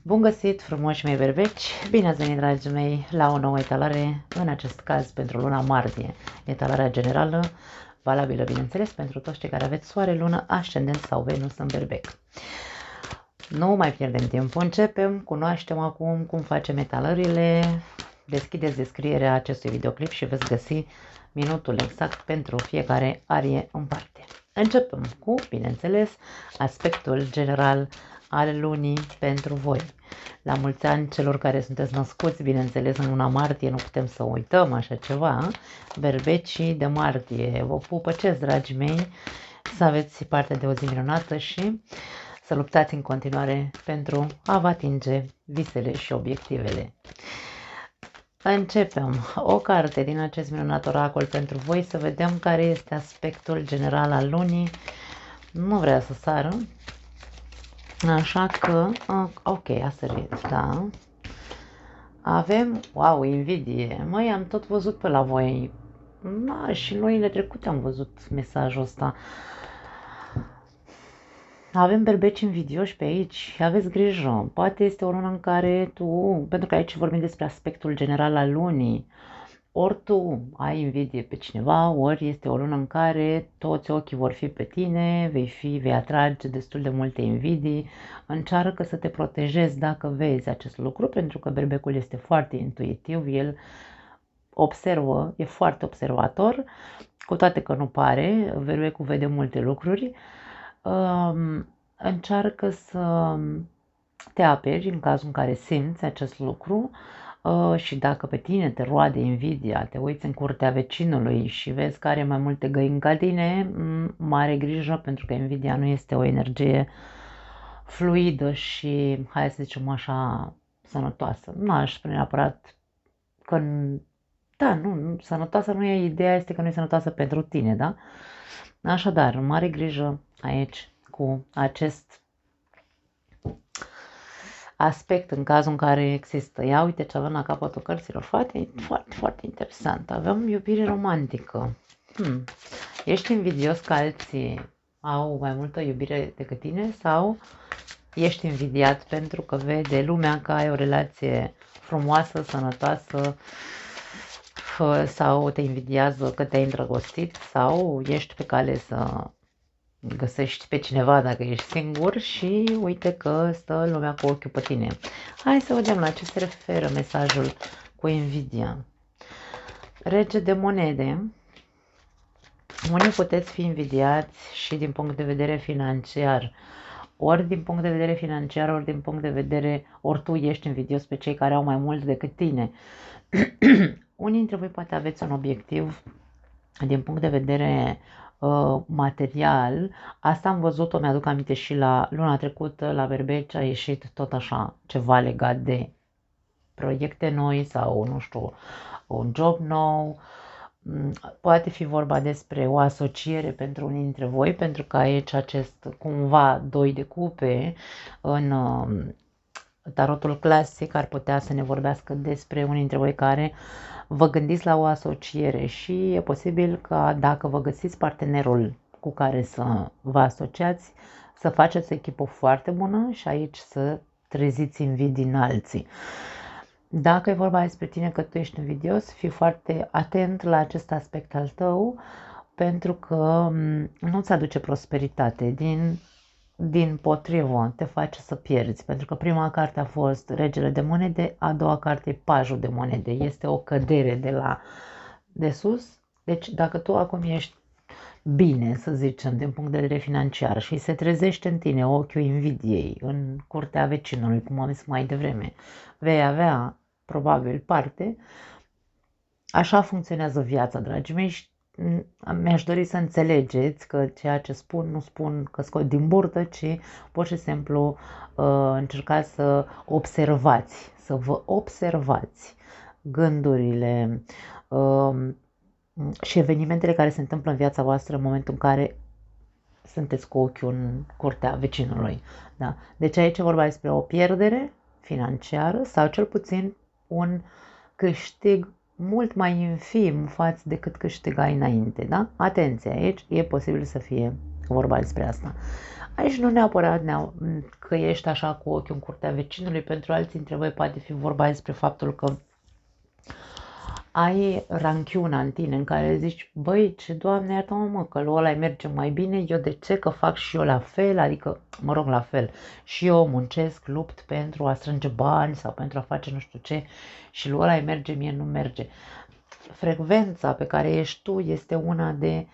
Bun găsit, frumoși mei berbeci! Bine ați venit, dragii mei, la o nouă etalare, în acest caz pentru luna martie. Etalarea generală, valabilă, bineînțeles, pentru toți cei care aveți soare, lună, ascendent sau Venus în berbec. Nu mai pierdem timp, începem, cunoaștem acum cum facem etalările. Deschideți descrierea acestui videoclip și veți găsi minutul exact pentru fiecare arie în parte. Începem cu, bineînțeles, aspectul general al lunii pentru voi. La mulți ani celor care sunteți născuți, bineînțeles, în luna martie, nu putem să uităm așa ceva. Berbecii de martie, vă pupăcesc, dragii mei, să aveți parte de o zi minunată și să luptați în continuare pentru a vă atinge visele și obiectivele. Începem o carte din acest minunat oracol pentru voi, să vedem care este aspectul general al lunii. Nu vrea să sară, așa că, ok, a sărit, da. Avem, wow, invidie. Măi, am tot văzut pe la voi. Da, și lunile trecute am văzut mesajul ăsta. Avem berbeci invidioși pe aici, aveți grijă. Poate este o lună în care tu, pentru că aici vorbim despre aspectul general al lunii, ori tu ai invidie pe cineva, ori este o lună în care toți ochii vor fi pe tine, vei atrage destul de multe invidii. Încearcă să te protejezi dacă vezi acest lucru, pentru că berbecul este foarte intuitiv, el observă, e foarte observator, cu toate că nu pare, berbecul vede multe lucruri. Încearcă să te aperi în cazul în care simți acest lucru. Și dacă pe tine te roade invidia, te uiți în curtea vecinului și vezi că are mai multe găini ca tine, mare grijă, pentru că invidia nu este o energie fluidă și, hai să zicem așa, sănătoasă. Nu aș spune neapărat că, da, nu, sănătoasă nu e, ideea este că nu e sănătoasă pentru tine, da? Așadar, mare grijă aici cu acest aspect în cazul în care există. Ia uite ce avem la capătul cărților, foarte, foarte, foarte interesant. Avem iubire romantică. Ești invidios că alții au mai multă iubire decât tine sau ești invidiat pentru că vede lumea că ai o relație frumoasă, sănătoasă, sau te invidiază că te-ai îndrăgostit sau ești pe cale să găsești pe cineva dacă ești singur și uite că stă lumea cu ochiul pe tine. Hai să vedem la ce se referă mesajul cu invidia. Rege de monede. Unii puteți fi invidiați și din punct de vedere financiar. Ori din punct de vedere financiar, ori din punct de vedere, ori tu ești invidios pe cei care au mai mult decât tine. Unii dintre voi poate aveți un obiectiv din punct de vedere material. Asta am văzut-o, mi-aduc aminte și la luna trecută, la berbeci a ieșit tot așa ceva legat de proiecte noi sau, nu știu, un job nou. Poate fi vorba despre o asociere pentru unii dintre voi, pentru că aici acest cumva 2 de cupe în tarotul clasic ar putea să ne vorbească despre unii dintre voi care vă gândiți la o asociere și e posibil că dacă vă găsiți partenerul cu care să vă asociați, să faceți o echipă foarte bună și aici să treziți invidii în alții. Dacă e vorba despre tine că tu ești invidios, fii foarte atent la acest aspect al tău, pentru că nu-ți aduce prosperitate, din potrivă te face să pierzi, pentru că prima carte a fost Regele de monede, a doua carte e Pajul de monede, este o cădere de sus. Deci dacă tu acum ești bine, să zicem, din punct de vedere financiar și se trezește în tine ochiul invidiei în curtea vecinului, cum am zis mai devreme, vei avea probabil parte. Așa funcționează viața, dragii mei, și mi-aș dori să înțelegeți că ceea ce spun, nu spun că scot din burtă, ci pur și simplu încercați să observați, să vă observați gândurile și evenimentele care se întâmplă în viața voastră în momentul în care sunteți cu ochiul în curtea vecinului. Da? Deci aici e vorba despre o pierdere financiară sau cel puțin un câștig mult mai infim față decât câștigai înainte. Da? Atenție, aici e posibil să fie vorba despre asta. Aici nu neapărat că ești așa cu ochiul în curtea vecinului, pentru alții între voi poate fi vorba despre faptul că ai ranchiuna în tine în care zici, băi, ce Doamne iartă-mă, mă, că lui ăla merge mai bine, eu de ce, că fac și eu la fel, adică, mă rog, la fel, și eu muncesc, lupt pentru a strânge bani sau pentru a face nu știu ce și lui ăla merge, mie nu merge. Frecvența pe care ești tu este una de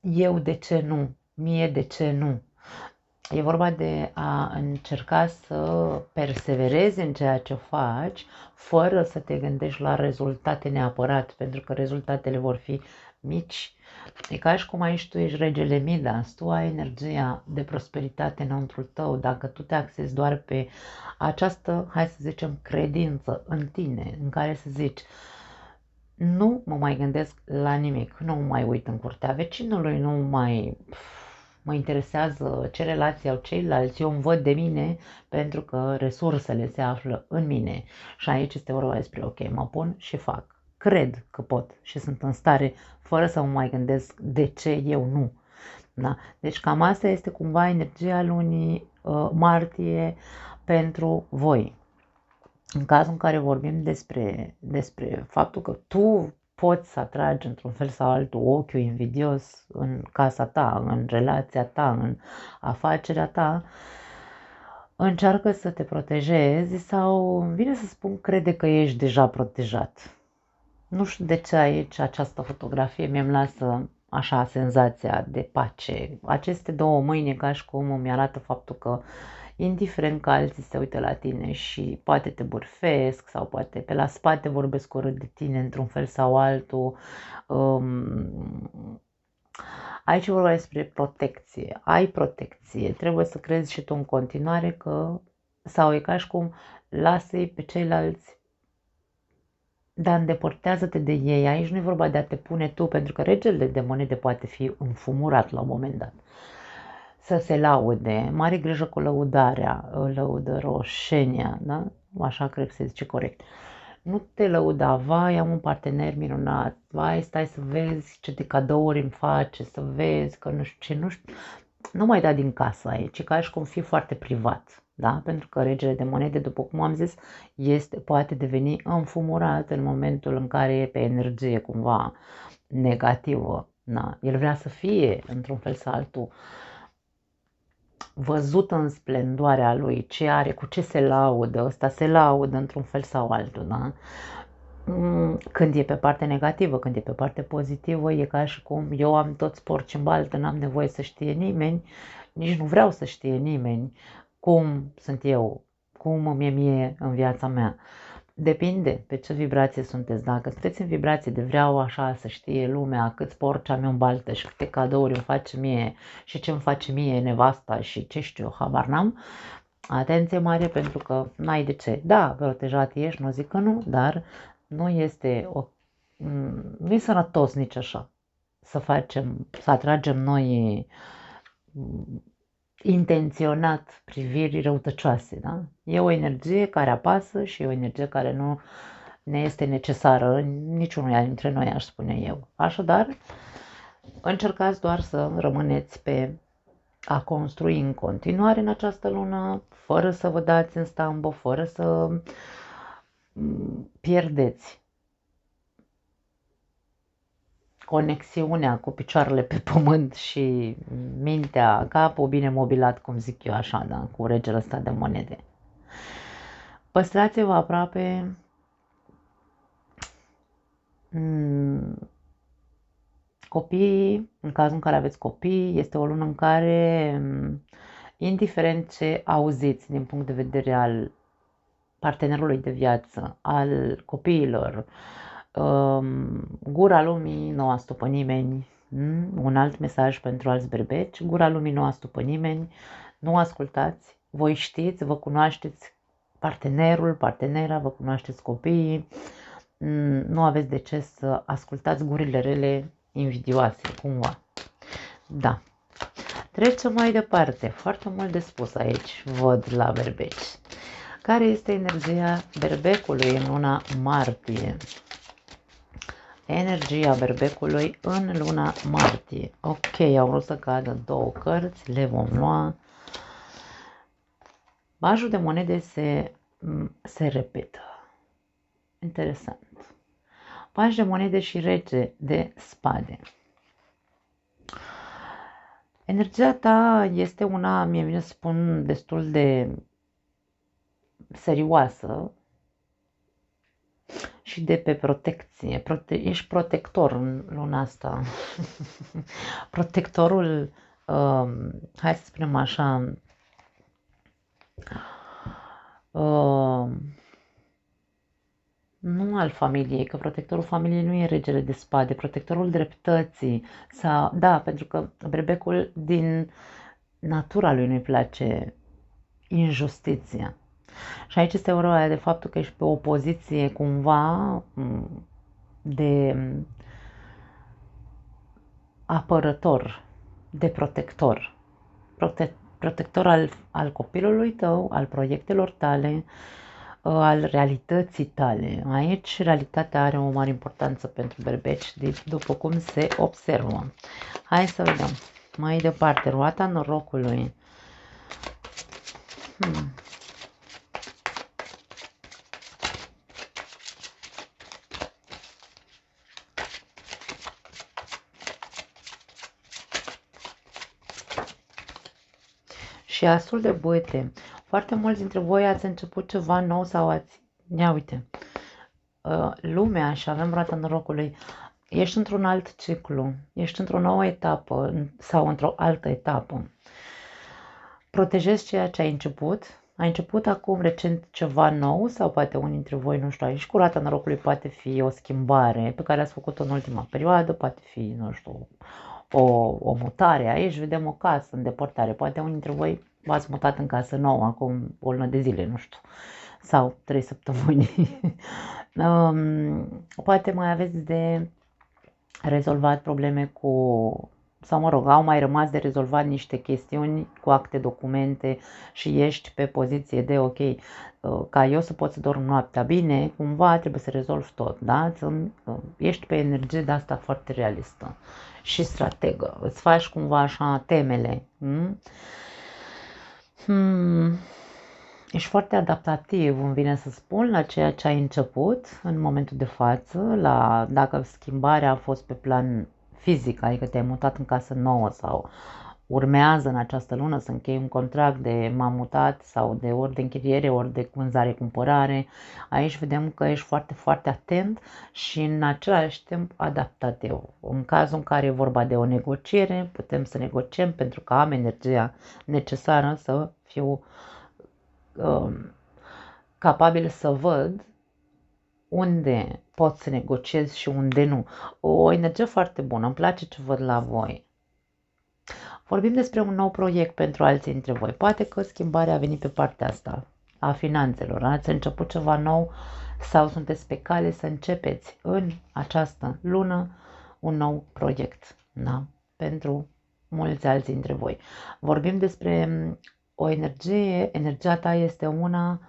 eu de ce nu, mie de ce nu. E vorba de a încerca să perseverezi în ceea ce faci, fără să te gândești la rezultate neapărat, pentru că rezultatele vor fi mici. E ca și cum aici tu ești regele Midas, tu ai energia de prosperitate înăuntru tău. Dacă tu te axezi doar pe această, hai să zicem, credință în tine, în care să zici, nu mă mai gândesc la nimic, nu mă mai uit în curtea vecinului, nu mai mă interesează ce relații au ceilalți, eu îmi văd de mine pentru că resursele se află în mine. Și aici este vorba despre, ok, mă pun și fac. Cred că pot și sunt în stare fără să mă mai gândesc de ce eu nu. Da? Deci cam asta este cumva energia lunii martie pentru voi. În cazul în care vorbim despre faptul că tu poți să atragi într-un fel sau altul ochiul invidios în casa ta, în relația ta, în afacerea ta, încearcă să te protejezi sau, vine să spun, crede că ești deja protejat. Nu știu de ce aici această fotografie mi-mi lasă așa senzația de pace. Aceste două mâini ca și cum îmi arată faptul că indiferent că alții se uită la tine și poate te bârfesc sau poate pe la spate vorbesc urât de tine într-un fel sau altul. Aici vorba despre protecție. Ai protecție. Trebuie să crezi și tu în continuare că, sau e ca și cum lasă-i pe ceilalți, dar îndepărtează-te de ei. Aici nu e vorba de a te pune tu, pentru că regele de monede poate fi înfumurat la un moment dat. Să se laude, mare grijă cu lăudarea, lăudăroșenia, da? Așa cred că se zice corect. Nu te lăuda, vai, am un partener minunat, vai, stai să vezi ce de cadouri îmi face, să vezi că nu știu ce, nu știu. Nu mai da din casă aici, ca și cum fi foarte privat, da? Pentru că regele de monede, după cum am zis, poate deveni înfumurat în momentul în care e pe energie cumva negativă, da? El vrea să fie, într-un fel sau altul, văzut în splendoarea lui, ce are, cu ce se laudă, ăsta se laudă într-un fel sau altul, da? Când e pe partea negativă, când e pe partea pozitivă, e ca și cum eu am toți porci în baltă, n-am nevoie să știe nimeni, nici nu vreau să știe nimeni cum sunt eu, cum îmi e mie în viața mea. Depinde pe ce vibrație sunteți. Dacă sunteți în vibrație de vreau așa să știe lumea câți porci am eu în baltă și câte cadouri îmi face mie și ce îmi face mie nevasta și ce știu eu, habar n-am, atenție mare pentru că n-ai de ce. Da, protejat ești, nu zic că nu, dar nu este nu e sănătos nici așa să atragem noi intenționat priviri răutăcioase, da? E o energie care apasă și e o energie care nu ne este necesară niciunuia dintre noi, aș spune eu. Așadar, încercați doar să rămâneți pe a construi în continuare în această lună, fără să vă dați în stambă, fără să pierdeți conexiunea cu picioarele pe pământ și mintea, capul bine mobilat, cum zic eu așa, da, cu regele ăsta de monede. Păstrați-vă aproape copiii, în cazul în care aveți copii, este o lună în care, indiferent ce auziți din punct de vedere al partenerului de viață, al copiilor, gura lumii nu o astupă nimeni, un alt mesaj pentru alți berbeci, gura lumii nu o astupă nimeni, nu ascultați, voi știți, vă cunoașteți partenerul, partenera, vă cunoașteți copiii, nu aveți de ce să ascultați gurile rele invidioase, cumva. Da. Trecem mai departe, foarte mult de spus aici, văd la berbeci. Care este energia berbecului în luna martie? Energia berbecului în luna martie. Ok, au vrut să cadă două cărți, le vom lua. Bajul de monede se repetă. Interesant. Paj de monede și rege de spade. Energia ta este una, mie vine să spun, destul de serioasă și de pe protecție. Ești protector în luna asta. Protectorul, hai să spunem așa, nu al familiei, că protectorul familiei nu e regele de spade, protectorul dreptății. Sau, da, pentru că berbecul din natura lui nu-i place injustiția. Și aici este vorba de faptul că ești pe o poziție cumva de apărător, de protector. Protector al copilului tău, al proiectelor tale, al realității tale. Aici realitatea are o mare importanță pentru berbeci, după cum se observă. Hai să vedem. Mai departe, roata norocului. Și asul de bâte. Foarte mulți dintre voi ați început ceva nou sau ați... Ia uite, lumea și avem roata norocului. Ești într-un alt ciclu, ești într-o nouă etapă sau într-o altă etapă. Protejezi ceea ce ai început. Ai început acum recent ceva nou sau poate unii dintre voi, nu știu, aici cu roata norocului poate fi o schimbare pe care ați făcut-o în ultima perioadă, poate fi, nu știu, o mutare. Aici vedem o casă în depărtare. Poate unii dintre voi v-ați mutat în casă nouă acum o lună de zile, nu știu, sau 3 săptămâni. Poate mai aveți de rezolvat probleme cu, sau mă rog, au mai rămas de rezolvat niște chestiuni cu acte, documente și ești pe poziție de ok, ca eu să pot să dorm noaptea bine, cumva trebuie să rezolv tot, da? Ești pe energie de asta foarte realistă și strategă, îți faci cumva așa temele. Ești foarte adaptativ, îmi vine să spun, la ceea ce ai început în momentul de față, dacă schimbarea a fost pe plan fizic, adică te-ai mutat în casă nouă sau urmează în această lună să închei un contract de m-am mutat sau de ori de închiriere, ori de vânzare-cumpărare. Aici vedem că ești foarte, foarte atent și în același timp adaptativ. În cazul în care e vorba de o negociere, putem să negociem pentru că am energia necesară să fiu capabil să văd unde pot să negociez și unde nu. O energie foarte bună, îmi place ce văd la voi. Vorbim despre un nou proiect pentru alții dintre voi. Poate că schimbarea a venit pe partea asta, a finanțelor. Ați început ceva nou sau sunteți pe cale să începeți în această lună un nou proiect. Da? Pentru mulți alții dintre voi. Vorbim despre o energie, energia ta este una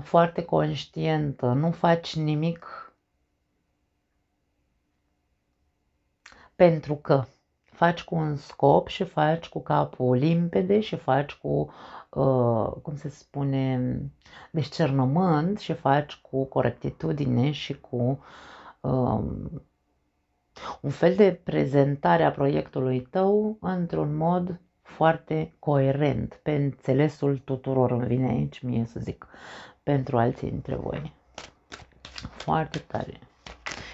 foarte conștientă, nu faci nimic pentru că faci cu un scop și faci cu capul limpede și faci cu, cum se spune, discernământ și faci cu corectitudine și cu un fel de prezentare a proiectului tău într-un mod foarte coerent, pe înțelesul tuturor, îmi vine aici mie să zic, pentru alții dintre voi. Foarte tare.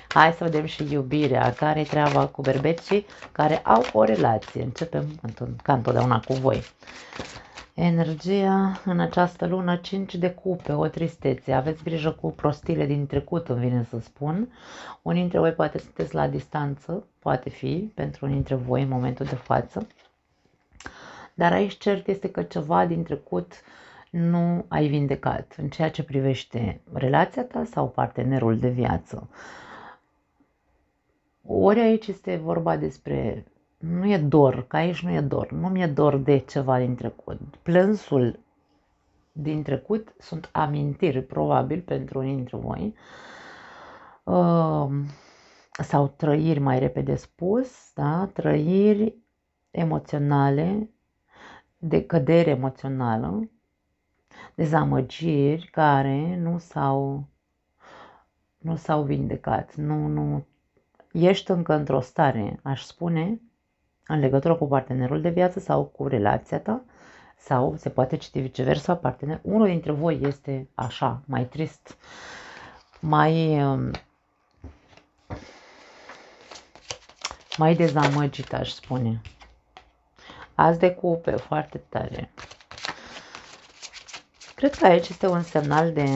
Hai să vedem și iubirea, care e treaba cu berbecii care au o relație. Începem ca întotdeauna cu voi. Energia în această lună, 5 de cupe, o tristețe. Aveți grijă cu prostile din trecut, îmi vine să spun. Unii dintre voi poate sunteți la distanță, poate fi pentru unii dintre voi în momentul de față. Dar aici cert este că ceva din trecut nu ai vindecat în ceea ce privește relația ta sau partenerul de viață. Ori aici este vorba despre, nu e dor, că aici nu e dor, nu mi-e dor de ceva din trecut. Plânsul din trecut sunt amintiri, probabil, pentru unii dintre voi. sau trăiri, mai repede spus, da? Trăiri emoționale, de cădere emoțională, dezamăgiri care nu s-au vindecat. Nu, ești încă într-o stare, aș spune, în legătură cu partenerul de viață sau cu relația ta, sau se poate citi viceversa, partener. Unul dintre voi este așa, mai trist, mai dezamăgit, aș spune. Azi de cupe, foarte tare. Cred că aici este un semnal de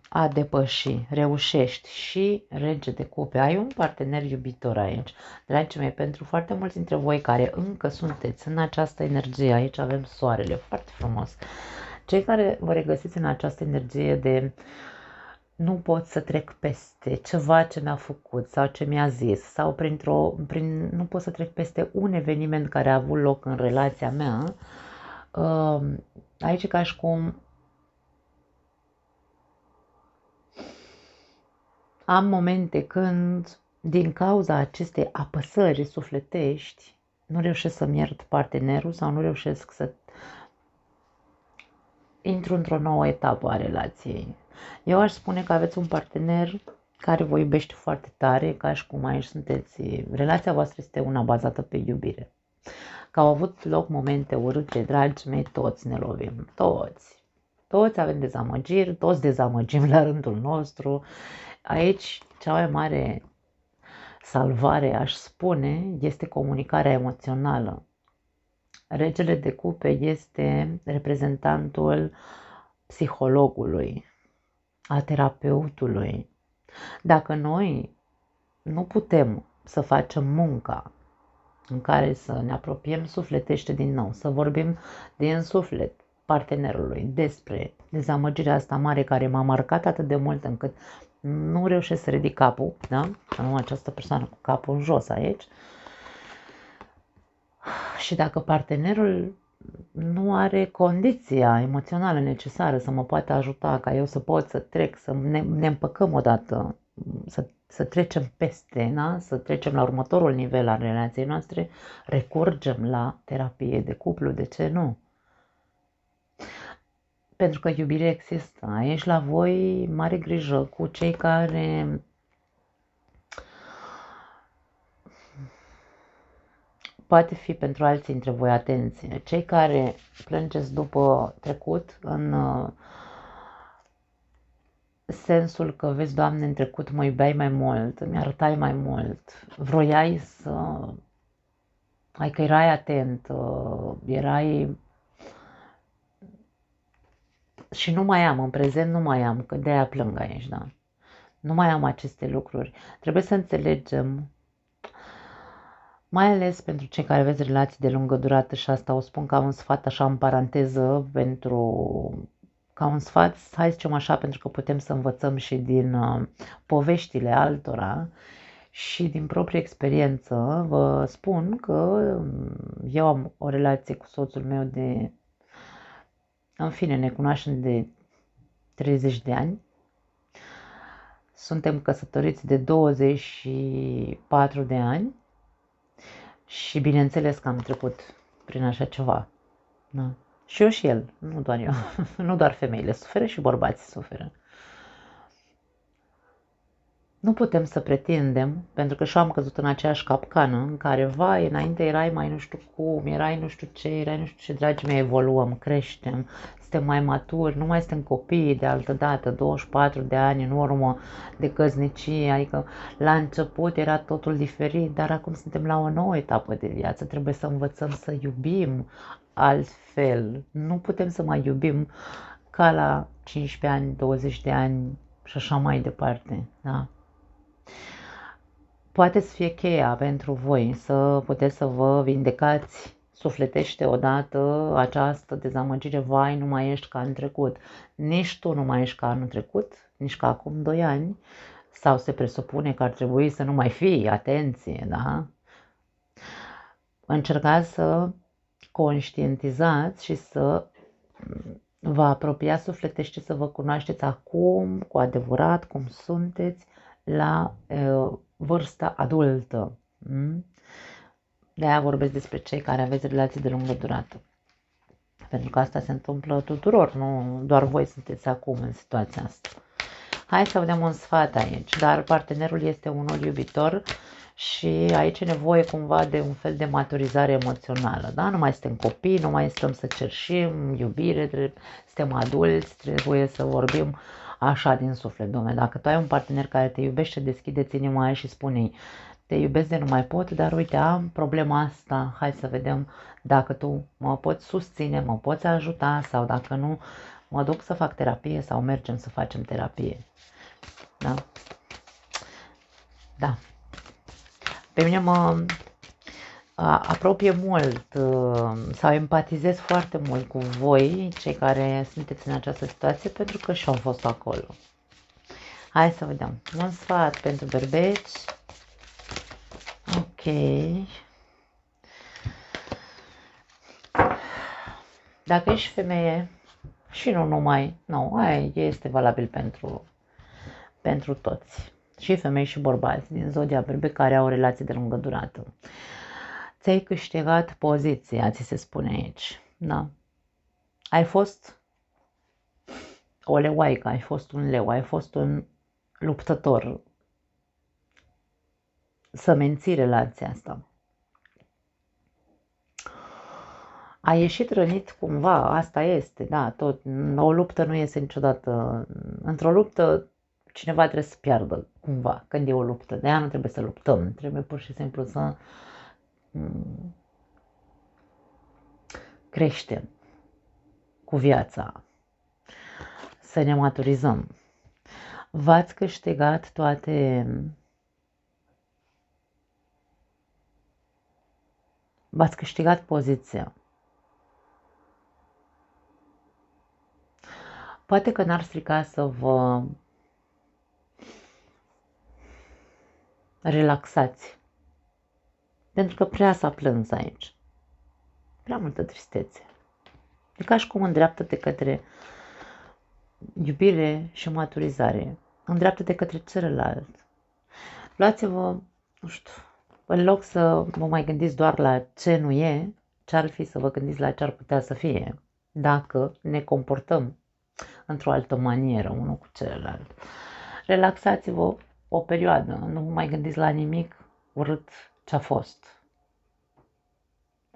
a depăși, reușești și rege de cupe. Ai un partener iubitor aici. Dragii mei, pentru foarte mulți dintre voi care încă sunteți în această energie, aici avem soarele, foarte frumos. Cei care vă regăsiți în această energie de nu pot să trec peste ceva ce mi-a făcut sau ce mi-a zis sau nu pot să trec peste un eveniment care a avut loc în relația mea, aici e ca și cum am momente când, din cauza acestei apăsări sufletești, nu reușesc să-mi iert partenerul sau nu reușesc să intru într-o nouă etapă a relației. Eu aș spune că aveți un partener care vă iubește foarte tare, ca și cum aici sunteți, relația voastră este una bazată pe iubire. Că au avut loc momente urâte, dragi mei, toți ne lovim, toți. Toți avem dezamăgiri, toți dezamăgim la rândul nostru. Aici, cea mai mare salvare, aș spune, este comunicarea emoțională. Regele de cupe este reprezentantul psihologului, a terapeutului. Dacă noi nu putem să facem munca în care să ne apropiem sufletește din nou, să vorbim din suflet partenerului despre dezamăgirea asta mare care m-a marcat atât de mult încât nu reușesc să ridic capul, da? Nu această persoană cu capul în jos aici. Și dacă partenerul nu are condiția emoțională necesară să mă poată ajuta ca eu să pot să trec, să ne împăcăm odată, să trecem peste, da? Să trecem la următorul nivel al relației noastre, recurgem la terapie de cuplu, de ce nu? Pentru că iubirea există. Aici la voi mare grijă cu cei care poate fi pentru alții dintre voi, atenție, cei care plângeți după trecut în sensul că, vezi, Doamne, în trecut mă iubeai mai mult, îmi arătai mai mult, vroiai să, adică erai atent, erai, și nu mai am, în prezent nu mai am, că de-aia plâng aici, da, nu mai am aceste lucruri. Trebuie să înțelegem, mai ales pentru cei care aveți relații de lungă durată, și asta o spun ca un sfat așa în paranteză, ca un sfat, hai să zicem așa, pentru că putem să învățăm și din poveștile altora și din proprie experiență. Vă spun că eu am o relație cu soțul meu în fine, ne cunoaștem de 30 de ani. Suntem căsătoriți de 24 de ani și bineînțeles că am trecut prin așa ceva. Da. Și eu și el, nu doar eu. Nu doar femeile suferă, și bărbații suferă. Nu putem să pretindem, pentru că și-am căzut în aceeași capcană în care, vai, înainte erai mai nu știu cum, erai nu știu ce, erai nu știu ce, dragii mei, evoluăm, creștem, suntem mai maturi, nu mai suntem copii de altă dată, 24 de ani în urmă de căsnicie, adică la început era totul diferit, dar acum suntem la o nouă etapă de viață, trebuie să învățăm să iubim altfel, nu putem să mai iubim ca la 15 ani, 20 de ani și așa mai departe, da? Poate să fie cheia pentru voi să puteți să vă vindecați sufletește odată această dezamăgire, vai, nu mai ești ca în trecut. Nici tu nu mai ești ca anul trecut, nici ca acum 2 ani, sau se presupune că ar trebui să nu mai fii, atenție, da? Încercați să conștientizați și să vă apropia sufletește să vă cunoașteți acum, cu adevărat, cum sunteți, la vârsta adultă. De-aia vorbesc despre cei care aveți relații de lungă durată. Pentru că asta se întâmplă tuturor, nu doar voi sunteți acum în situația asta. Hai să vedem un sfat aici, dar partenerul este unul iubitor și aici e nevoie cumva de un fel de maturizare emoțională, da? Nu mai suntem copii, nu mai stăm să cerșim iubire, suntem adulți, trebuie să vorbim așa din suflet, dom'le. Dacă tu ai un partener care te iubește, deschideți inima aia și spune-i: te iubesc de nu mai pot, dar uite, am problema asta, hai să vedem dacă tu mă poți susține, mă poți ajuta sau dacă nu, mă duc să fac terapie sau mergem să facem terapie. Da? Da. Pe mine mă apropie mult sau empatizez foarte mult cu voi, cei care sunteți în această situație, pentru că și-au fost acolo. Hai să vedem. Un sfat pentru bărbeți. Ok. Dacă ești femeie, și nu numai, nu, aia este valabil pentru toți. Și femei și bărbați din zodia berbec care au relații de lungă durată. Ți-ai câștigat poziția, ți se spune aici. Da. Ai fost o leoaică, ai fost un leu, ai fost un luptător să menții relația asta. Ai ieșit rănit cumva, asta este, da, tot, o luptă nu iese niciodată, într-o luptă cineva trebuie să piardă cumva, când e o luptă, de aia nu trebuie să luptăm, trebuie pur și simplu să creștem cu viața, să ne maturizăm. V-ați câștigat v-ați câștigat poziția. Poate că n-ar strica să vă relaxați, pentru că prea s-a plâns aici. Prea multă tristețe. E ca și cum îndreaptă-te către iubire și maturizare. Îndreaptă-te către celălalt. Luați-vă, nu știu, în loc să vă mai gândiți doar la ce nu e, ce-ar fi să vă gândiți la ce ar putea să fie, dacă ne comportăm într-o altă manieră unul cu celălalt. Relaxați-vă o perioadă, nu vă mai gândiți la nimic urât ce a fost.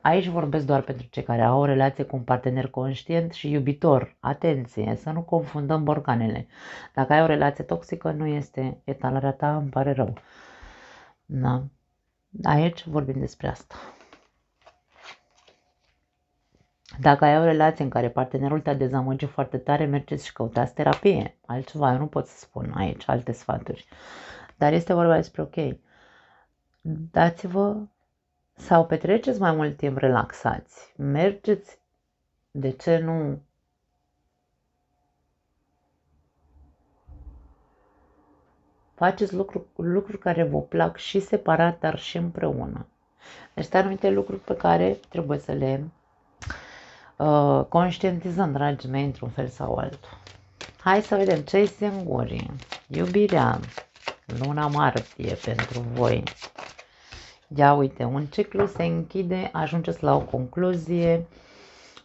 Aici vorbesc doar pentru cei care au o relație cu un partener conștient și iubitor. Atenție, să nu confundăm borcanele. Dacă ai o relație toxică, nu este etalarea ta, îmi pare rău. Da. Aici vorbim despre asta. Dacă ai o relație în care partenerul te-a dezamăgit foarte tare, mergeți și căutați terapie. Altceva, eu nu pot să spun aici alte sfaturi. Dar este vorba despre ok. Dați-vă sau petreceți mai mult timp relaxați. Mergeți, de ce nu? Faceți lucruri care vă plac și separat, dar și împreună. Deci sunt anumite lucruri pe care trebuie să le conștientizăm, dragii mei, într-un fel sau altul. Hai să vedem ce-i singuri. Iubirea, luna martie pentru voi. Ia uite, un ciclu se închide, ajungeți la o concluzie,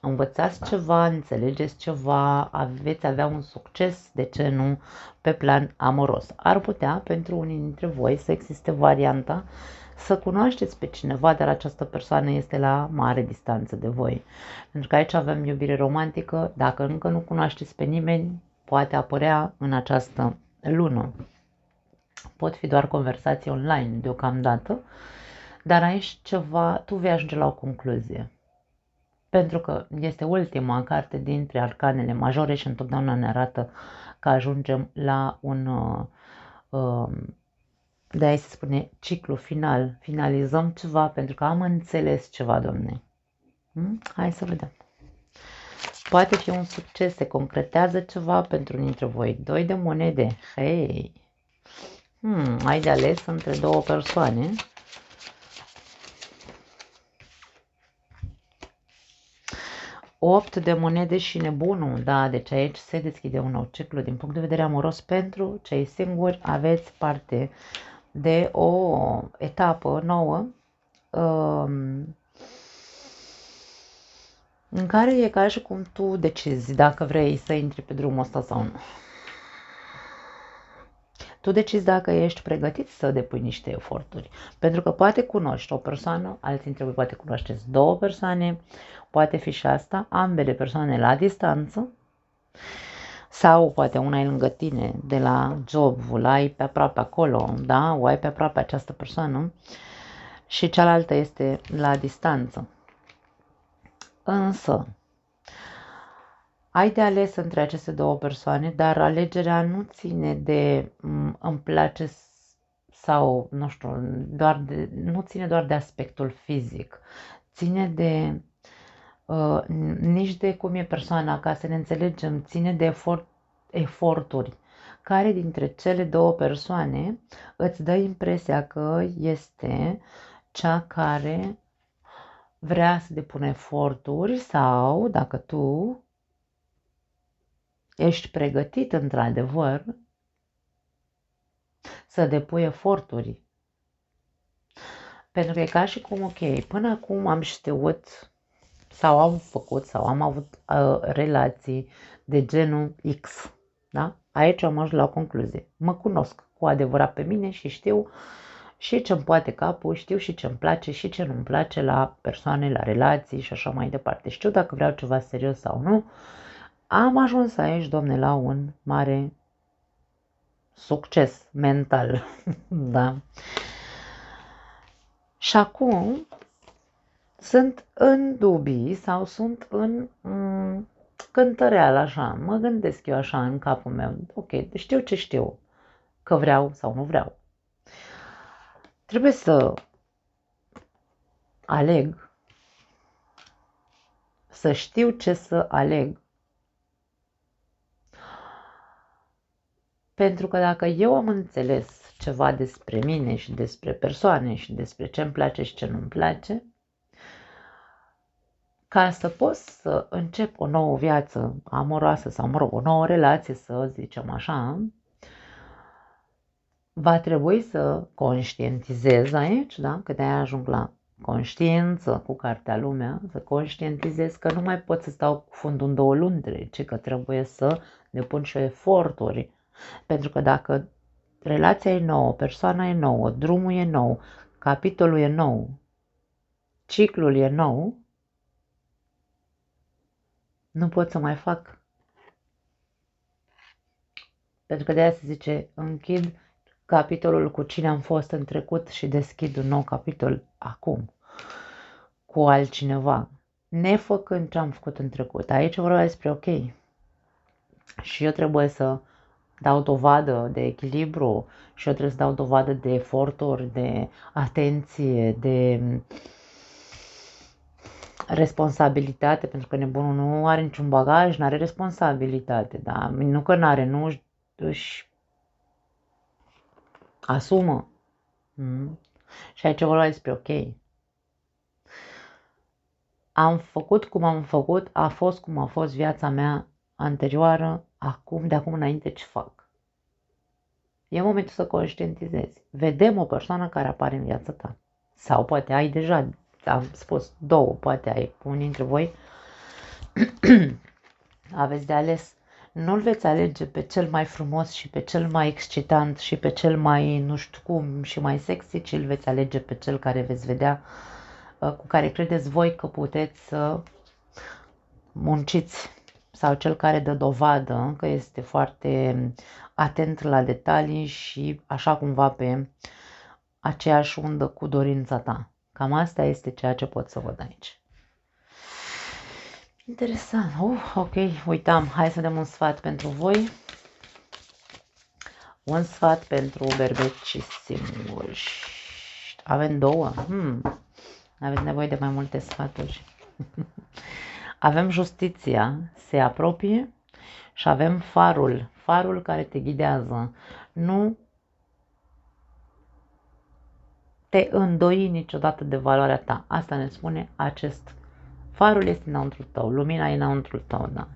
învățați ceva, înțelegeți ceva, veți avea un succes, de ce nu, pe plan amoros. Ar putea pentru unii dintre voi să existe varianta să cunoașteți pe cineva, dar această persoană este la mare distanță de voi. Pentru că aici avem iubire romantică, dacă încă nu cunoașteți pe nimeni, poate apărea în această lună. Pot fi doar conversații online deocamdată, dar aici ceva, tu vei ajunge la o concluzie. Pentru că este ultima carte dintre arcanele majore și întotdeauna ne arată că ajungem la un, de-aia se spune ciclu final, finalizăm ceva pentru că am înțeles ceva, domne. Hai să vedem. Poate fi un succes, se concretează ceva pentru unii dintre voi. 2 de monede, hei! Ai de ales între două persoane. 8 de monede și nebunul, da, deci aici se deschide un nou ciclu din punct de vedere amoros pentru cei singuri, aveți parte de o etapă nouă în care e ca și cum tu decizi dacă vrei să intri pe drumul ăsta sau nu. Tu decizi dacă ești pregătit să depui niște eforturi. Pentru că poate cunoști o persoană, alții dintre voi poate cunoașteți două persoane, poate fi și asta, ambele persoane la distanță, sau poate una e lângă tine, de la job, o ai pe aproape acolo, da? O ai pe aproape această persoană și cealaltă este la distanță. Însă, ai de ales între aceste două persoane, dar alegerea nu ține de îmi place sau, nu știu, nu ține doar de aspectul fizic, ține de nici de cum e persoana, ca să ne înțelegem, ține de eforturi. Care dintre cele două persoane îți dă impresia că este cea care vrea să depună eforturi sau dacă tu ești pregătit într-adevăr să depui eforturi. Pentru că e ca și cum, ok, până acum am știut sau am făcut sau am avut relații de genul X. Da? Aici am ajuns la o concluzie. Mă cunosc cu adevărat pe mine și știu și ce-mi poate capul, știu și ce-mi place și ce nu-mi place la persoane, la relații și așa mai departe. Știu dacă vreau ceva serios sau nu. Am ajuns aici, domne, la un mare succes mental. Da. Și acum sunt în dubii sau sunt în cântăreală așa. Mă gândesc eu așa în capul meu. Ok, știu ce știu. Că vreau sau nu vreau. Trebuie să aleg, să știu ce să aleg. Pentru că dacă eu am înțeles ceva despre mine și despre persoane și despre ce îmi place și ce nu-mi place, ca să pot să încep o nouă viață amoroasă sau, mă rog, o nouă relație, să zicem așa, va trebui să conștientizez aici, da? Că de-aia ajung la conștiință cu cartea Lumea, să conștientizez că nu mai pot să stau cu fundul în 2 luni, ci că trebuie să depun și eforturi. Pentru că dacă relația e nouă, persoana e nouă, drumul e nou, capitolul e nou, ciclul e nou, nu pot să mai fac. Pentru că de-aia se zice, închid capitolul cu cine am fost în trecut și deschid un nou capitol acum cu altcineva, nefăcând ce am făcut în trecut. Aici vorba despre ok. Și eu trebuie să dau dovadă de echilibru și eu trebuie să dau dovadă de eforturi, de atenție, de responsabilitate, pentru că nebunul nu are niciun bagaj, nu are responsabilitate, da? Nu că n-are, nu își asumă. Și aici vorba despre ok. Am făcut cum am făcut, a fost cum a fost viața mea anterioară, de acum înainte ce fac. E momentul să conștientizezi. Vedem o persoană care apare în viața ta. Sau poate ai deja, am spus două, poate ai unii dintre voi, aveți de ales. Nu-l veți alege pe cel mai frumos și pe cel mai excitant și pe cel mai nu știu cum și mai sexy, ci îl veți alege pe cel care veți vedea, cu care credeți voi că puteți să munciți, sau cel care dă dovadă că este foarte atent la detalii și așa cumva pe aceeași undă cu dorința ta. Cam asta este ceea ce pot să văd aici. Interesant. Ok, uitam. Hai să dăm un sfat pentru voi. Un sfat pentru berbeci singuri. Avem două. Aveți nevoie de mai multe sfaturi. Avem justiția, se apropie, și avem farul care te ghidează. Nu te îndoi niciodată de valoarea ta. Asta ne spune acest Farul este înăuntru tău, lumina e înăuntru tău, da.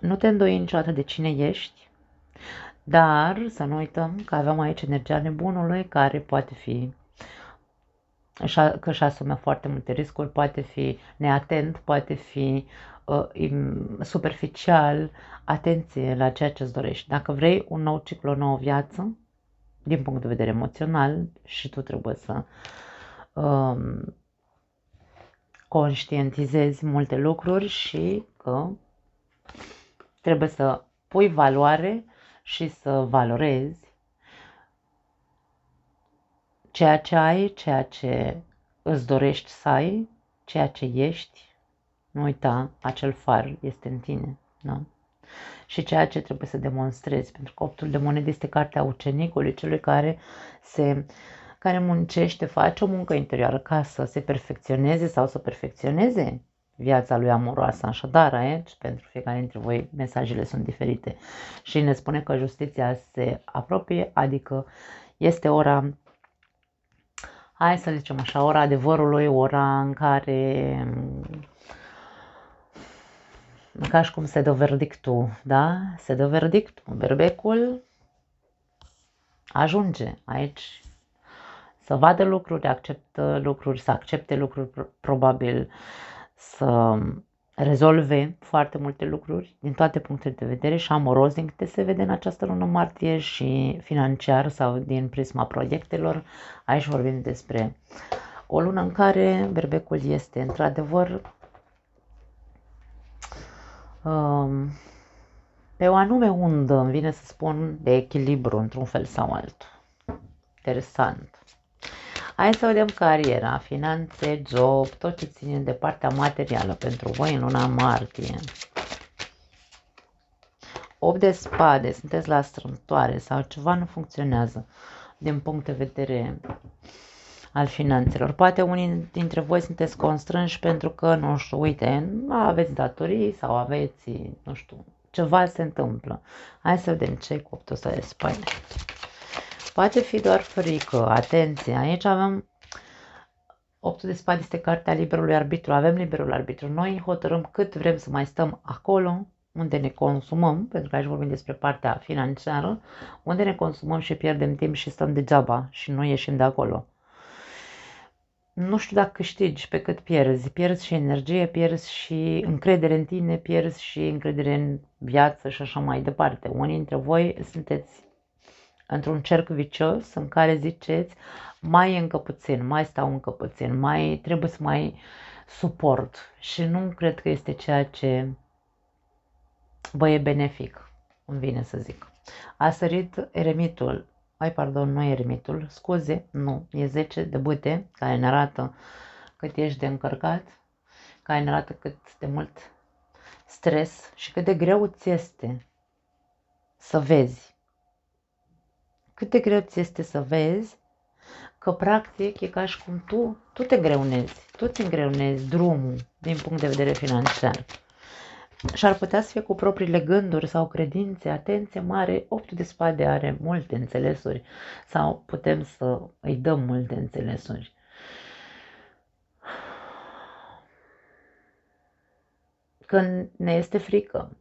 Nu te îndoi niciodată de cine ești, dar să nu uităm că avem aici energia nebunului care poate fi că își asume foarte multe riscuri, poate fi neatent, poate fi superficial. Atenție la ceea ce îți dorești. Dacă vrei un nou ciclu, o nouă viață, din punct de vedere emoțional, și tu trebuie să conștientizezi multe lucruri și că trebuie să pui valoare și să valorezi ceea ce ai, ceea ce îți dorești să ai, ceea ce ești. Nu uita, acel far este în tine, da? Și ceea ce trebuie să demonstrezi, pentru că optul de monede este cartea ucenicului, celui care muncește, face o muncă interioară ca să se perfecționeze sau să perfecționeze viața lui amoroasă. Așadar, aici, pentru fiecare dintre voi, mesajele sunt diferite. Și ne spune că justiția se apropie, adică este ora, hai să zicem așa, ora adevărului, ora în care, ca și cum se dă verdictul, da? Se dă verdictul, berbecul ajunge aici să vadă lucruri, acceptă lucruri, să accepte lucruri, probabil să rezolve foarte multe lucruri din toate punctele de vedere, și amoros din câte se vede în această lună martie, și financiar sau din prisma proiectelor. Aici vorbim despre o lună în care berbecul este într-adevăr pe o anume undă, îmi vine să spun, de echilibru într-un fel sau altul. Interesant. Hai să vedem cariera, finanțe, job, tot ce ține de partea materială pentru voi în luna martie. 8 de spade, sunteți la strâmtoare sau ceva nu funcționează din punct de vedere al finanțelor. Poate unii dintre voi sunteți constrânși pentru că, nu știu, uite, aveți datorii sau aveți, nu știu, ceva se întâmplă. Hai să vedem ce cu 8 de spade. Poate fi doar frică, atenție, aici avem 8 de spade, este cartea liberului arbitru, avem liberul arbitru. Noi hotărâm cât vrem să mai stăm acolo unde ne consumăm, pentru că aici vorbim despre partea financiară, unde ne consumăm și pierdem timp și stăm degeaba și nu ieșim de acolo. Nu știu dacă câștigi pe cât pierzi. Pierzi și energie, pierzi și încredere în tine, pierzi și încredere în viață și așa mai departe. Unii dintre voi sunteți într-un cerc vicios în care ziceți mai încă puțin, mai stau încă puțin, mai trebuie să mai suport, și nu cred că este ceea ce vă e benefic, îmi vine să zic. A sărit eremitul, nu e eremitul, scuze, nu, e 10 de bâte, care ne arată cât ești de încărcat, care ne arată cât de mult stres și cât de greu ți este să vezi. Cât de greu ți este să vezi că practic e ca și cum tu te greunezi, tu ți îngreunezi drumul din punct de vedere financiar. Și ar putea să fie cu propriile gânduri sau credințe. Atenție mare, 8 de spade are multe înțelesuri sau putem să îi dăm multe înțelesuri. Când ne este frică,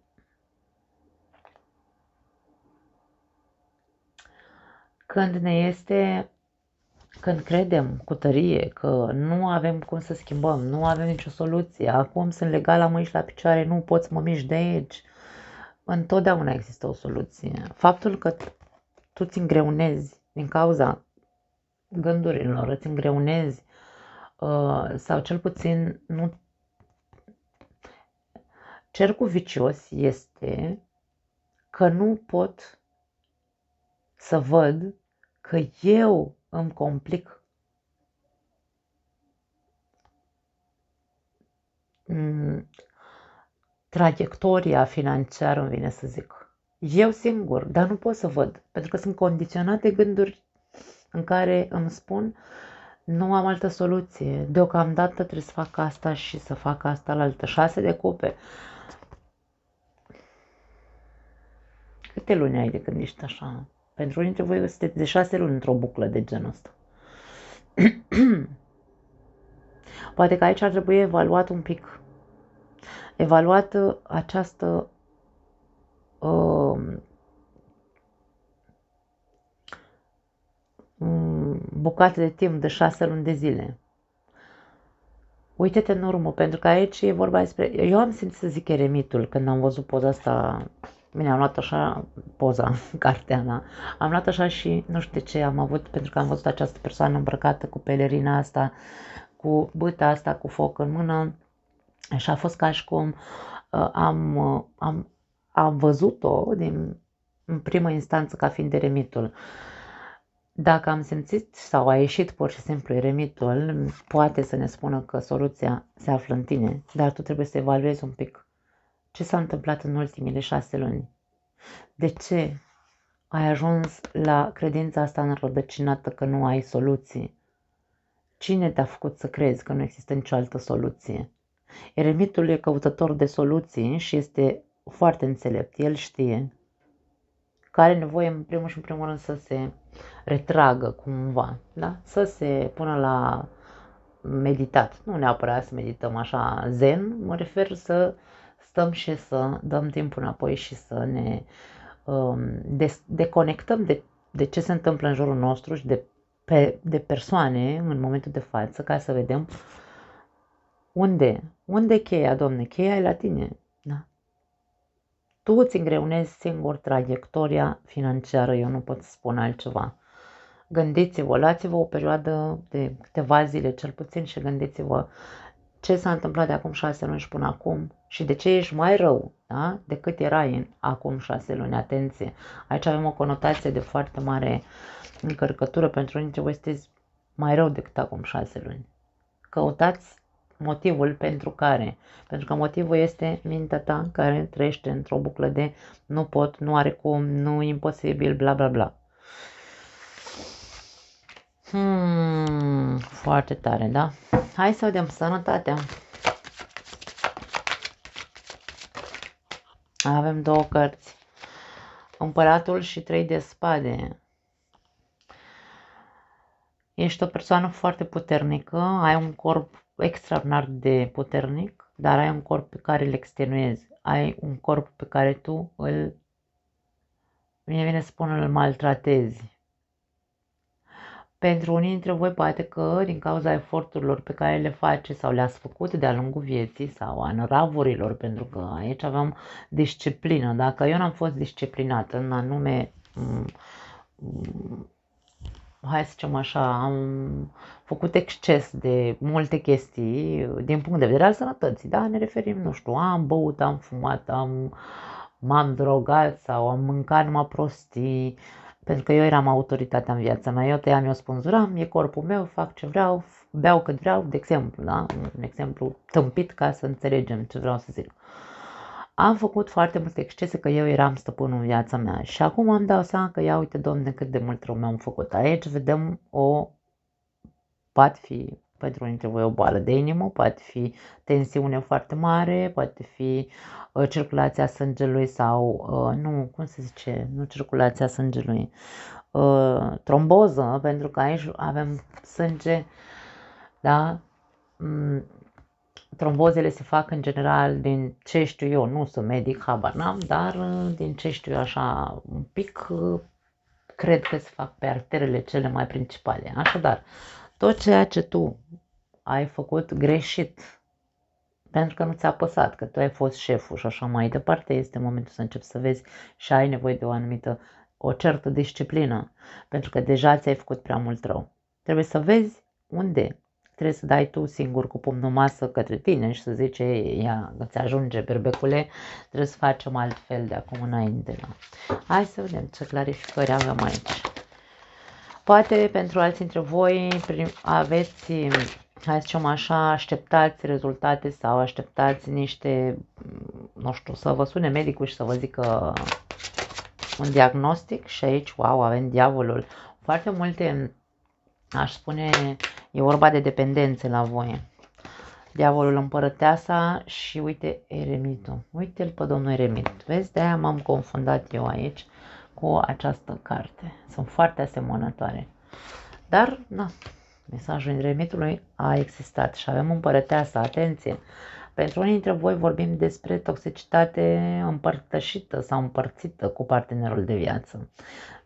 când credem cu tărie că nu avem cum să schimbăm, nu avem nicio soluție, acum sunt legal la mâini și la picioare, nu pot să mă mișc de aici, întotdeauna există o soluție. Faptul că tu ți îngreunezi din cauza gândurilor, îți îngreunezi sau cel puțin nu. Cercul vicios este că nu pot să văd că eu îmi complic traiectoria financiară, îmi vine să zic. Eu singur, dar nu pot să văd, pentru că sunt condiționate gânduri în care îmi spun nu am altă soluție, deocamdată trebuie să fac asta și să fac asta la altă. 6 de cupe. Câte luni ai de când ești așa? Pentru unii dintre voi sunteți de 6 luni într-o buclă de genul ăsta. Poate că aici ar trebui evaluat un pic Evaluat această bucată de timp de 6 luni de zile. Uite-te în urmă, pentru că aici e vorba despre... Eu am simțit să zic eremitul când am văzut poza asta. Bine, am luat așa poza, cartea mea. Am luat așa și nu știu de ce am avut, pentru că am văzut această persoană îmbrăcată cu pelerina asta, cu bâta asta, cu foc în mână. Și a fost ca și cum am văzut-o în primă instanță ca fiind eremitul. Dacă am simțit sau a ieșit pur și simplu eremitul, poate să ne spună că soluția se află în tine, dar tu trebuie să evaluezi un pic ce s-a întâmplat în ultimile 6 luni. De ce ai ajuns la credința asta înrădăcinată că nu ai soluții? Cine te-a făcut să crezi că nu există nicio altă soluție? Eremitul e căutător de soluții și este foarte înțelept. El știe că are nevoie în primul și în primul rând să se retragă cumva, da? Să se pună la meditat. Nu neapărat să medităm așa zen, mă refer să stăm și să dăm timpul înapoi și să ne deconectăm de ce se întâmplă în jurul nostru și de persoane în momentul de față, ca să vedem unde e cheia, Doamne, cheia e la tine. Da? Tu îți îngreunezi singur traiectoria financiară, eu nu pot să spun altceva. Gândiți-vă, luați-vă o perioadă de câteva zile cel puțin și gândiți-vă ce s-a întâmplat de acum 6 luni și până acum și de ce ești mai rău, da? Decât erai acum 6 luni. Atenție! Aici avem o conotație de foarte mare încărcătură. Pentru unii dintre voi sunteți mai rău decât acum 6 luni. Căutați motivul pentru care. Pentru că motivul este mintea ta care trăiește într-o buclă de nu pot, nu are cum, nu imposibil, bla bla bla. Foarte tare, da? Hai să vedem sănătatea. Avem 2 cărți. Împăratul și 3 de spade. Ești o persoană foarte puternică, ai un corp extraordinar de puternic, dar ai un corp pe care îl extenuezi. Ai un corp pe care tu vine să spun, îl maltratezi. Pentru unii dintre voi poate că din cauza eforturilor pe care le face sau le-ați făcut de-a lungul vieții sau a năravurilor, pentru că aici avem disciplină. Dacă eu n-am fost disciplinată în anume, hai să zicem așa, am făcut exces de multe chestii din punct de vedere al sănătății, da? Ne referim, nu știu, am băut, am fumat, m-am drogat sau am mâncat numai prostii, pentru că eu eram autoritatea în viața mea, eu tăiam, eu spânzuram, e corpul meu, fac ce vreau, beau cât vreau, de exemplu, da? Un exemplu tâmpit ca să înțelegem ce vreau să zic. Am făcut foarte multe excese că eu eram stăpânul în viața mea și acum îmi dau seama că ia uite, Doamne, cât de mult rău mi-am făcut. Aici vedem poate fi pentru unii dintre voi o boală de inimă, poate fi tensiune foarte mare, poate fi circulația sângelui sau, nu, cum se zice, nu circulația sângelui, tromboză, pentru că aici avem sânge, da? Trombozele se fac în general din ce știu eu, nu sunt medic, habar n-am, dar din ce știu eu așa un pic, cred că se fac pe arterele cele mai principale. Așadar, tot ceea ce tu ai făcut greșit, pentru că nu ți-a păsat, că tu ai fost șeful și așa mai departe, este momentul să începi să vezi și ai nevoie de o certă disciplină, pentru că deja ți-ai făcut prea mult rău. Trebuie să vezi unde. Trebuie să dai tu singur cu pumnul masă către tine și să zici, ia, îți ajunge, berbecule, trebuie să facem altfel de acum înainte. Da? Hai să vedem ce clarificări avem aici. Poate pentru alții dintre voi aveți, hai să zicem așa, așteptați rezultate sau așteptați niște, nu știu, să vă sune medicul și să vă zică un diagnostic și aici, wow, avem diavolul. Foarte multe, aș spune, e vorba de dependențe la voi. Diavolul, împărăteasa și uite eremitul. Uite-l pe domnul eremit. Vezi, de-aia m-am confundat eu aici cu această carte. Sunt foarte asemănătoare. Dar, na, mesajul eremitului a existat și avem împărăteasa, atenție. Pentru unii dintre voi vorbim despre toxicitate împărtășită sau împărțită cu partenerul de viață.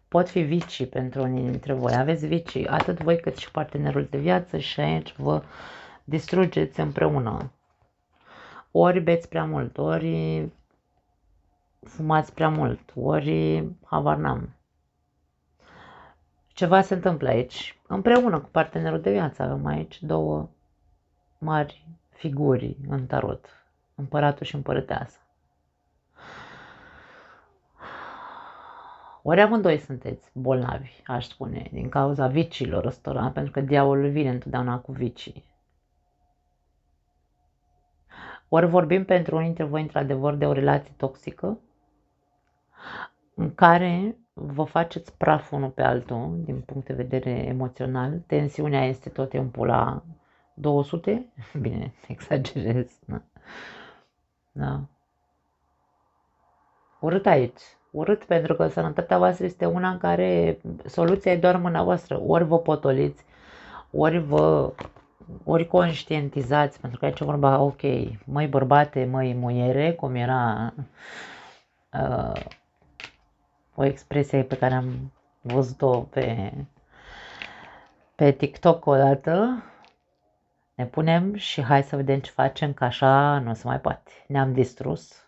Pot fi vicii pentru unii dintre voi. Aveți vicii, atât voi cât și partenerul de viață, și aici vă distrugeți împreună. Ori beți prea mult, ori fumați prea mult, ori habar n-am. Ceva se întâmplă aici. Împreună cu partenerul de viață avem aici două mari figuri în tarot. Împăratul și împărăteasa. Ori amândoi sunteți bolnavi, aș spune, din cauza vicilor ăstora, pentru că diavolul vine întotdeauna cu vicii. Ori vorbim pentru unii dintre voi, într-adevăr, de o relație toxică, în care vă faceți praf unul pe altul, din punct de vedere emoțional. Tensiunea este tot timpul la 200, bine, exagerez, da. Da. Urât aici. Urât pentru că sănătatea voastră este una în care soluția e doar mâna voastră. Ori vă potoliți, ori conștientizați, pentru că aici e vorba, ok, măi bărbate, măi muiere, cum era o expresie pe care am văzut-o pe TikTok odată. Ne punem și hai să vedem ce facem, că așa nu se mai poate. Ne-am distrus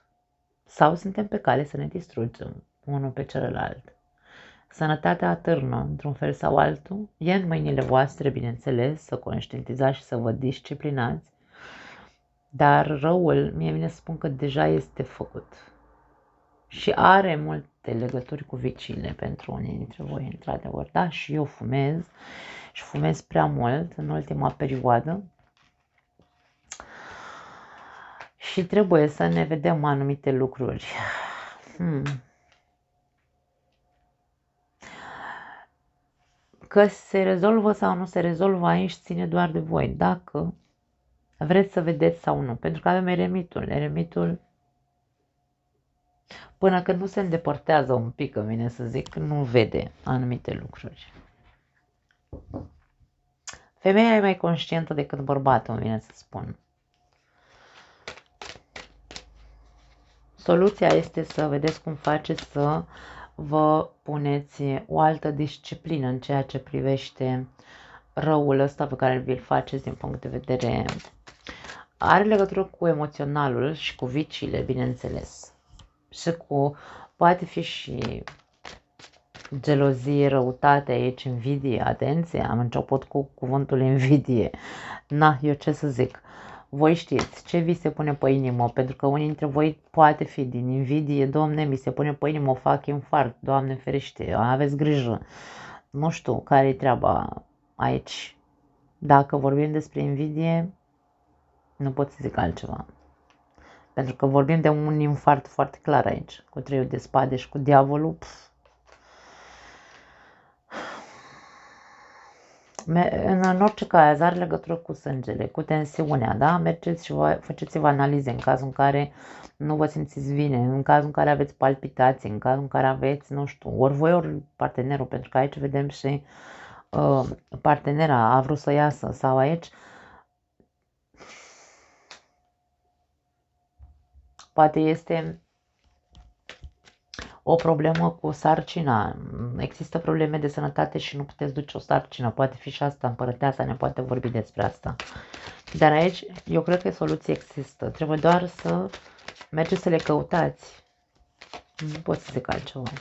sau suntem pe cale să ne distrugem unul pe celălalt. Sănătatea atârnă, într-un fel sau altul, e în mâinile voastre, bineînțeles, să conștientizați și să vă disciplinați, dar răul, mie vine să spun că deja este făcut. Și are multe legături cu viciile pentru unii dintre voi, într-adevăr. Da, și eu fumez și fumez prea mult în ultima perioadă. Și trebuie să ne vedem anumite lucruri. Că se rezolvă sau nu se rezolvă aici ține doar de voi. Dacă vreți să vedeți sau nu. Pentru că avem eremitul. Eremitul, până când nu se îndepărtează un pic, îmi vine să zic, nu vede anumite lucruri. Femeia e mai conștientă decât bărbatul, îmi vine să spun. Soluția este să vedeți cum faceți să vă puneți o altă disciplină în ceea ce privește răul ăsta pe care vi-l faceți din punct de vedere... Are legătură cu emoționalul și cu viciile, bineînțeles. Și cu... poate fi și gelozie, răutate aici, invidie, atenție, am început cu cuvântul invidie. Na, eu ce să zic? Voi știți ce vi se pune pe inimă, pentru că unii dintre voi poate fi din invidie, Doamne, mi se pune pe inimă, fac infarct, Doamne ferește, aveți grijă. Nu știu care-i treaba aici. Dacă vorbim despre invidie, nu pot să zic altceva. Pentru că vorbim de un infarct foarte clar aici, cu 3 de spade și cu diavolul. În orice caz are legătură cu sângele, cu tensiunea, da? Mergeți și faceți-vă analize în cazul în care nu vă simțiți bine, în cazul în care aveți palpitații, în cazul în care aveți, nu știu, ori voi, ori partenerul, pentru că aici vedem și partenera a vrut să iasă sau aici poate este o problemă cu sarcina. Există probleme de sănătate și nu puteți duce o sarcină. Poate fi și asta, împărăteasa ne poate vorbi despre asta. Dar aici eu cred că soluții există. Trebuie doar să mergeți să le căutați. Nu pot să zic altceva.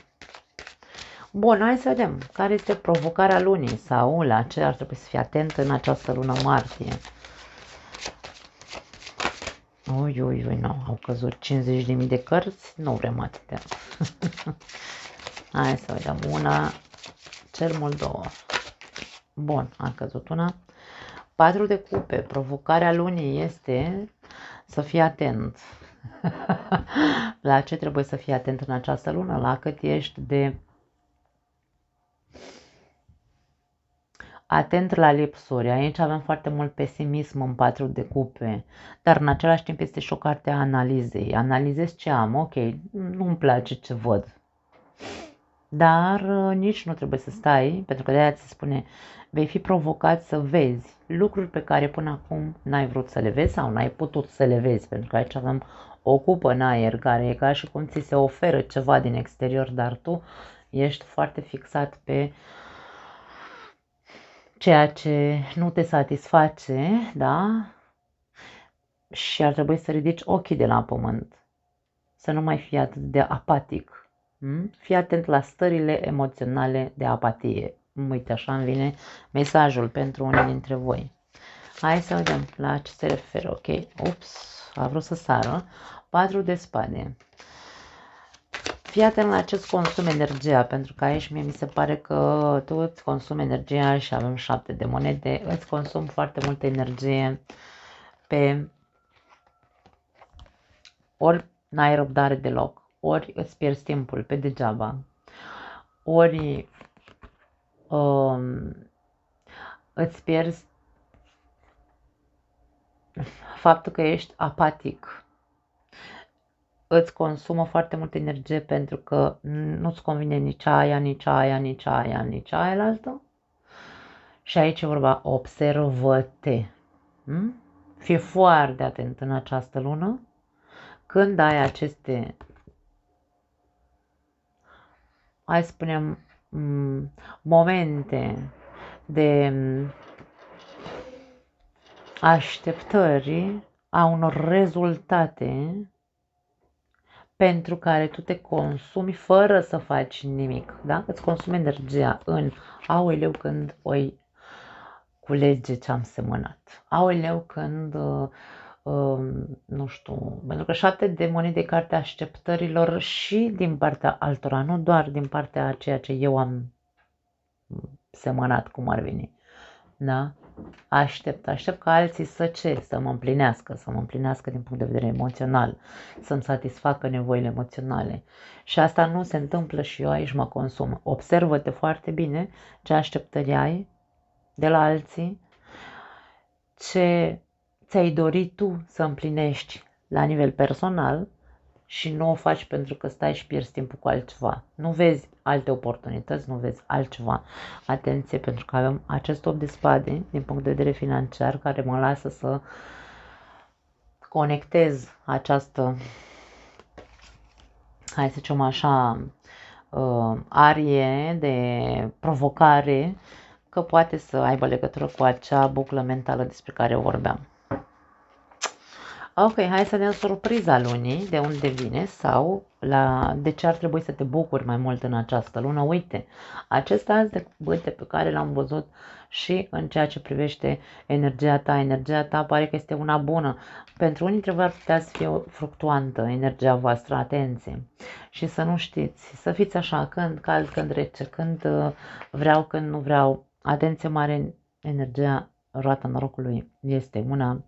Bun, hai să vedem care este provocarea lunii sau la ce ar trebui să fie atent în această lună martie. Ui, nu, au căzut 50.000 de cărți, nu vrem atâtea. Hai să vedem una, cel mult două. Bun, a căzut una. 4 de cupe, provocarea lunii este să fii atent. La ce trebuie să fii atent în această lună? La cât ești de atent la lipsuri. Aici avem foarte mult pesimism în 4 de cupe, dar în același timp este și o carte a analizei. Analizez ce am, ok, nu-mi place ce văd. Dar nici nu trebuie să stai, pentru că de-aia ți spune vei fi provocat să vezi lucruri pe care până acum n-ai vrut să le vezi sau n-ai putut să le vezi, pentru că aici avem o cupă în aer care e ca și cum ți se oferă ceva din exterior, dar tu ești foarte fixat pe ceea ce nu te satisface, da? Și ar trebui să ridici ochii de la pământ, să nu mai fii atât de apatic. Fii atent la stările emoționale de apatie. Uite, așa îmi vine mesajul pentru unii dintre voi. Hai să vedem la ce se referă. Ok, ups, a vrut să sară. 4 de spade. Fii atent la ce-ți consumi energia, pentru că aici mie mi se pare că tu îți consumi energia și avem 7 de monede, îți consumi foarte multă energie pe ori n-ai răbdare deloc, ori îți pierzi timpul pe degeaba, ori îți pierzi faptul că ești apatic. Îți consumă foarte multă energie pentru că nu-ți convine nici aia, nici aia, nici aia, nici aia la altă. Și aici e vorba, observă-te. Fii foarte atent în această lună. Când ai aceste, hai să spunem, momente de așteptări a unor rezultate pentru care tu te consumi fără să faci nimic, da? Îți consumi energia în aoleu când oi culege ce am semănat, aoleu când, nu știu, pentru că 7 de monede e cartea așteptărilor și din partea altora, nu doar din partea a ceea ce eu am semănat, cum ar veni, da? Aștept ca alții să mă împlinească din punct de vedere emoțional, să-mi satisfacă nevoile emoționale. Și asta nu se întâmplă și eu aici mă consum. Observă-te foarte bine ce așteptări ai de la alții, ce ți-ai dorit tu să împlinești la nivel personal și nu o faci pentru că stai și pierzi timpul cu altceva. Nu vezi alte oportunități, nu vezi altceva. Atenție, pentru că avem acest 8 de spade din punct de vedere financiar care mă lasă să conectez această, hai să zicem așa, arie de provocare, că poate să aibă legătură cu acea buclă mentală despre care vorbeam. Ok, hai să vedem surpriza lunii, de unde vine sau de ce ar trebui să te bucuri mai mult în această lună. Uite, acest as de bâte pe care l-am văzut și în ceea ce privește energia ta pare că este una bună. Pentru unii dintre voi ar putea să fie fructuantă energia voastră, atenție. Și să nu știți, să fiți așa, când cald, când rece, când vreau, când nu vreau. Atenție mare, energia roata norocului este una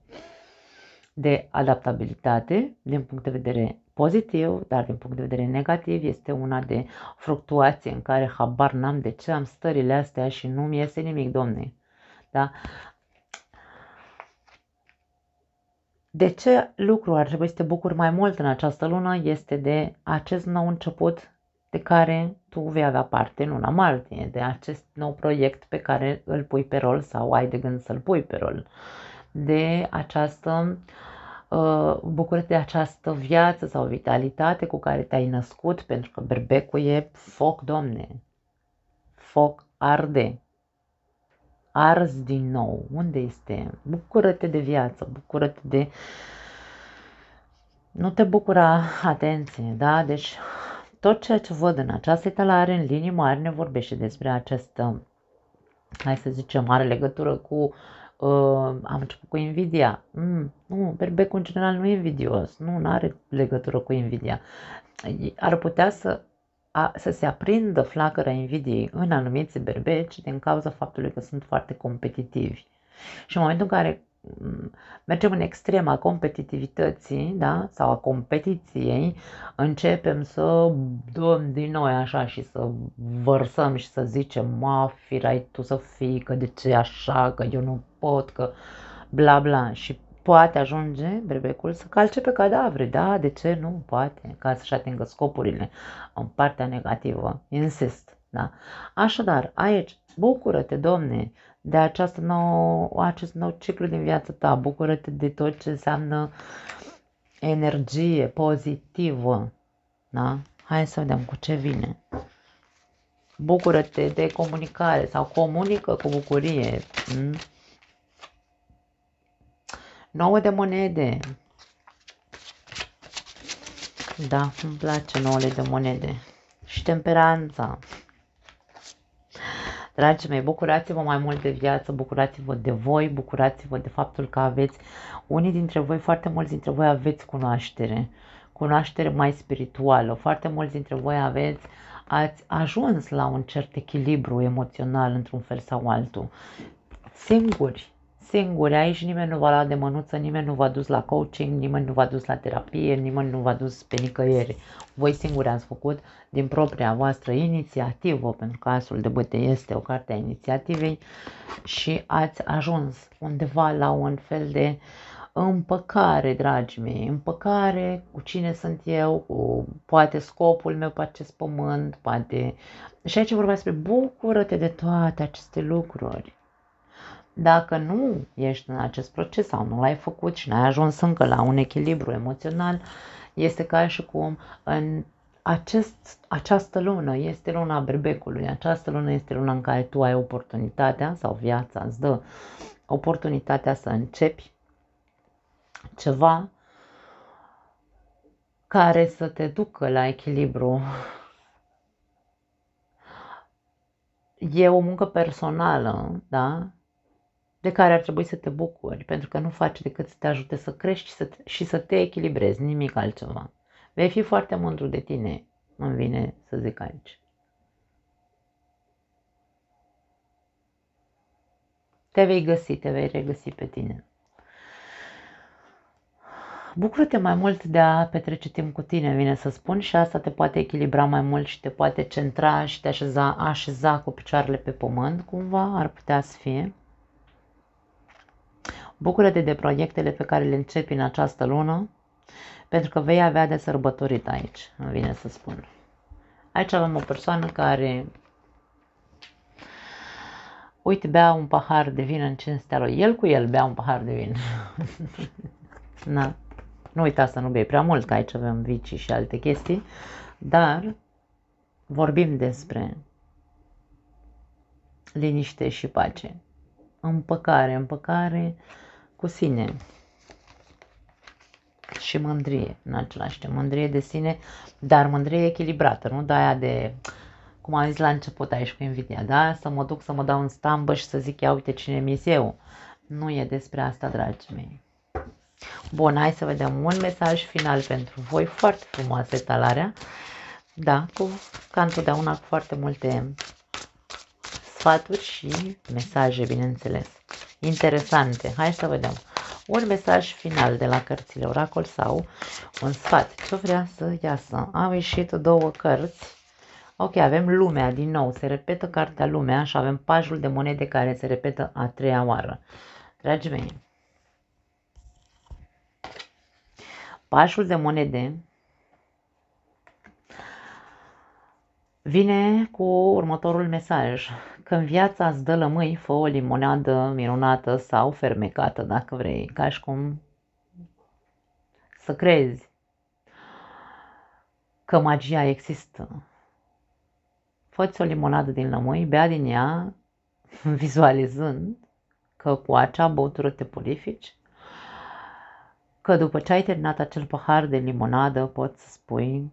de adaptabilitate din punct de vedere pozitiv, dar din punct de vedere negativ este una de fluctuație în care habar n-am de ce am stările astea și nu-mi iese nimic, domne. Da? De ce lucru ar trebui să te bucuri mai mult în această lună este de acest nou început de care tu vei avea parte în luna martie, de acest nou proiect pe care îl pui pe rol sau ai de gând să-l pui pe rol, de această bucură-te de această viață sau vitalitate cu care te-ai născut, pentru că berbecul e foc, domne. Foc arde. Arzi din nou. Unde este? Bucură-te de viață, bucură-te de... Nu te bucura, atenție, da? Deci tot ceea ce văd în această etalare, în linii mari, ne vorbește despre această, hai să zicem, are legătură cu am început cu invidia. Nu, berbecul în general nu e invidios. Nu are legătură cu invidia. Ar putea să se aprindă flacăra invidiei în anumiți berbeci din cauza faptului că sunt foarte competitivi. Și în momentul în care mergem în extrema competitivității, da? Sau a competiției, începem să dăm din noi așa și să vărsăm și să zicem, mă, firai tu să fii, că de ce așa, că eu nu pot, că bla bla. Și poate ajunge berbecul să calce pe cadavre, da, de ce nu, poate, ca să-și atingă scopurile în partea negativă, insist, da. Așadar, aici, bucură-te, domne, de acest nou ciclu din viața ta. Bucură-te de tot ce înseamnă energie pozitivă. Da? Hai să vedem cu ce vine. Bucură-te de comunicare sau comunică cu bucurie. 9 de monede. Da, îmi place 9 de monede. Și temperanța. Dragii mei, bucurați-vă mai mult de viață, bucurați-vă de voi, bucurați-vă de faptul că aveți, unii dintre voi, foarte mulți dintre voi aveți cunoaștere mai spirituală, foarte mulți dintre voi ați ajuns la un cert echilibru emoțional într-un fel sau altul. Singuri, aici nimeni nu v-a luat de mânuță, nimeni nu v-a dus la coaching, nimeni nu v-a dus la terapie, nimeni nu v-a dus pe nicăieri. Voi singuri ați făcut din propria voastră inițiativă, pentru că Asul de Bâte este o carte a inițiativei, și ați ajuns undeva la un fel de împăcare, dragii mei, împăcare cu cine sunt eu, cu poate scopul meu pe acest pământ, poate... Și aici vorba despre bucură-te de toate aceste lucruri. Dacă nu ești în acest proces sau nu l-ai făcut și n-ai ajuns încă la un echilibru emoțional, este ca și cum în această lună este luna berbecului, această lună este luna în care tu ai oportunitatea sau viața îți dă oportunitatea să începi ceva care să te ducă la echilibru. E o muncă personală, da? De care ar trebui să te bucuri, pentru că nu faci decât să te ajute să crești și să te echilibrezi, nimic altceva. Vei fi foarte mândru de tine, îmi vine să zic aici. Te vei regăsi pe tine. Bucură-te mai mult de a petrece timp cu tine, vine să spun, și asta te poate echilibra mai mult și te poate centra și te așeza cu picioarele pe pământ, cumva, ar putea să fie. Bucură-te de proiectele pe care le începi în această lună, pentru că vei avea de sărbătorit aici, îmi vine să spun. Aici avem o persoană care, uite, bea un pahar de vin în cinstea lui. El cu el bea un pahar de vin. Na. Nu uita să nu bei prea mult, că aici avem vicii și alte chestii, dar vorbim despre liniște și pace. Împăcare cu sine și mândrie în același timp. Mândrie de sine, dar mândrie echilibrată, nu de aia de, cum am zis la început aici cu invidia, da? Să mă duc să mă dau în stambă și să zic, ia uite cine mi-s eu. Nu e despre asta, dragii mei. Bun, hai să vedem un mesaj final pentru voi. Foarte frumoasă etalarea. Da, ca întotdeauna, cu foarte multe sfaturi și mesaje, bineînțeles, interesante. Hai să vedem. Un mesaj final de la cărțile Oracol sau un sfat. Ce vrea să iasă? Au ieșit două cărți. Ok, avem Lumea din nou. Se repetă cartea Lumea și avem Pajul de monede care se repetă a treia oară. Dragii mei, Pajul de monede vine cu următorul mesaj. Când viața îți dă lămâi, fă o limonadă minunată sau fermecată, dacă vrei, ca și cum să crezi că magia există. Fă-ți o limonadă din lămâi, bea din ea, vizualizând că cu acea băutură te purifici, că după ce ai terminat acel pahar de limonadă poți să spui: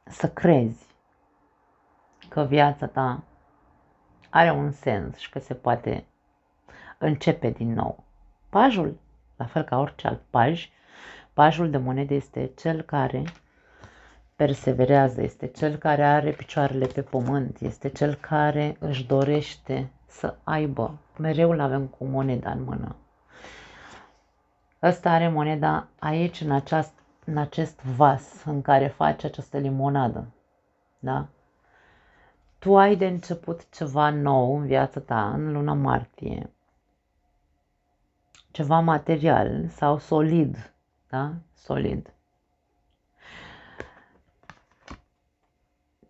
să crezi că viața ta are un sens și că se poate începe din nou. Pajul, la fel ca orice alt paj, pajul de monede este cel care perseverează, este cel care are picioarele pe pământ, este cel care își dorește să aibă. Mereu îl avem cu moneda în mână. Ăsta are moneda aici, în acest vas în care face această limonadă. Da? Tu ai de început ceva nou în viața ta, în luna martie. Ceva material sau solid. Da? Solid.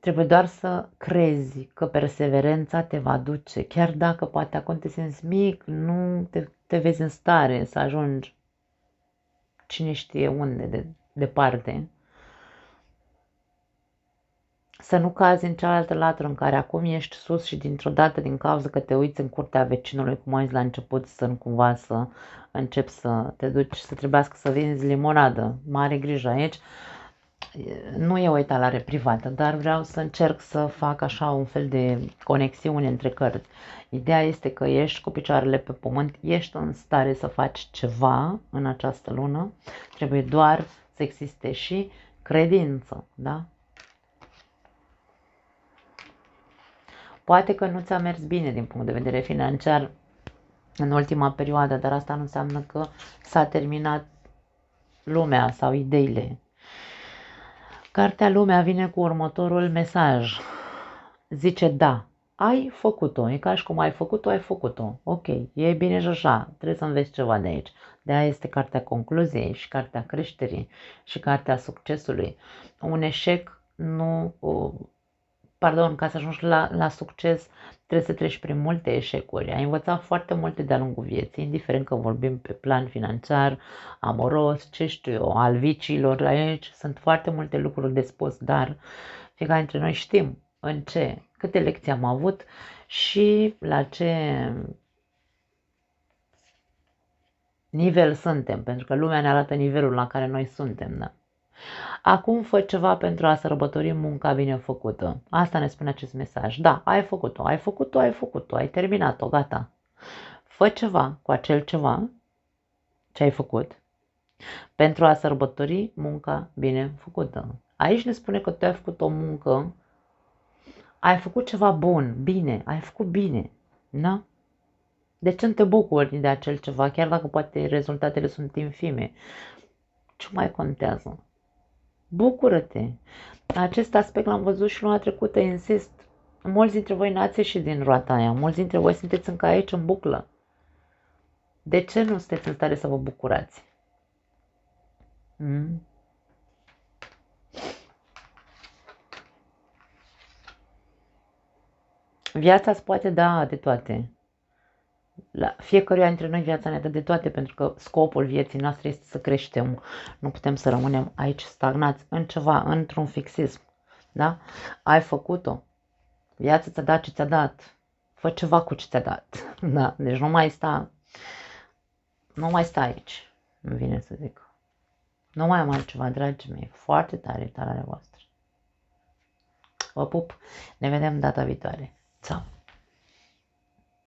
Trebuie doar să crezi că perseverența te va duce, chiar dacă poate acum te simți mic, nu te vezi în stare să ajungi cine știe unde, departe. Să nu cazi în cealaltă latură în care acum ești sus și dintr-o dată, din cauza că te uiți în curtea vecinului, cum ai zis la început, să nu cumva să începi să te duci, să trebuiască să vinzi limonadă. Mare grijă aici. Nu e o etalare privată, dar vreau să încerc să fac așa un fel de conexiune între cărți. Ideea este că ești cu picioarele pe pământ, ești în stare să faci ceva în această lună, trebuie doar să existe și credință, da? Poate că nu ți-a mers bine din punct de vedere financiar în ultima perioadă, dar asta nu înseamnă că s-a terminat lumea sau ideile. Cartea Lumea vine cu următorul mesaj. Zice da, ai făcut-o, e ca și cum ai făcut-o, ai făcut-o. Ok, e bine și așa, trebuie să înveți ceva de aici. De-aia este cartea concluziei și cartea creșterii și cartea succesului. Un eșec nu... Pardon, ca să ajungi la succes trebuie să treci prin multe eșecuri. Ai învățat foarte multe de-a lungul vieții, indiferent că vorbim pe plan financiar, amoros, ce știu eu, al viciilor, aici sunt foarte multe lucruri de spus, dar fiecare dintre noi știm în ce, câte lecții am avut și la ce nivel suntem, pentru că lumea ne arată nivelul la care noi suntem, da? Acum fă ceva pentru a sărbători munca bine făcută. Asta ne spune acest mesaj. Da, ai făcut-o, ai făcut-o, ai făcut-o, ai terminat-o, gata. Fă ceva cu acel ceva ce ai făcut pentru a sărbători munca bine făcută. Aici ne spune că tu ai făcut o muncă, ai făcut ceva bun, bine, ai făcut bine, da? De ce nu te bucuri de acel ceva, chiar dacă poate rezultatele sunt infime? Ce mai contează? Bucură-te! Acest aspect l-am văzut și luna trecută, insist. Mulți dintre voi n-ați ieșit din roata aia, mulți dintre voi sunteți încă aici în buclă. De ce nu sunteți în stare să vă bucurați? Viața îți poate da de toate. La fiecăruia dintre noi viața ne dă de toate, pentru că scopul vieții noastre este să creștem. Nu putem să rămânem aici stagnați în ceva, într-un fixism. Da? Ai făcut-o. Viața ți-a dat ce ți-a dat. Fă ceva cu ce ți-a dat. Da? Deci nu mai sta aici. Nu vine să zic. Nu mai am altceva, dragii mei. Foarte tare talarea voastră. Vă pup. Ne vedem data viitoare. Ciao.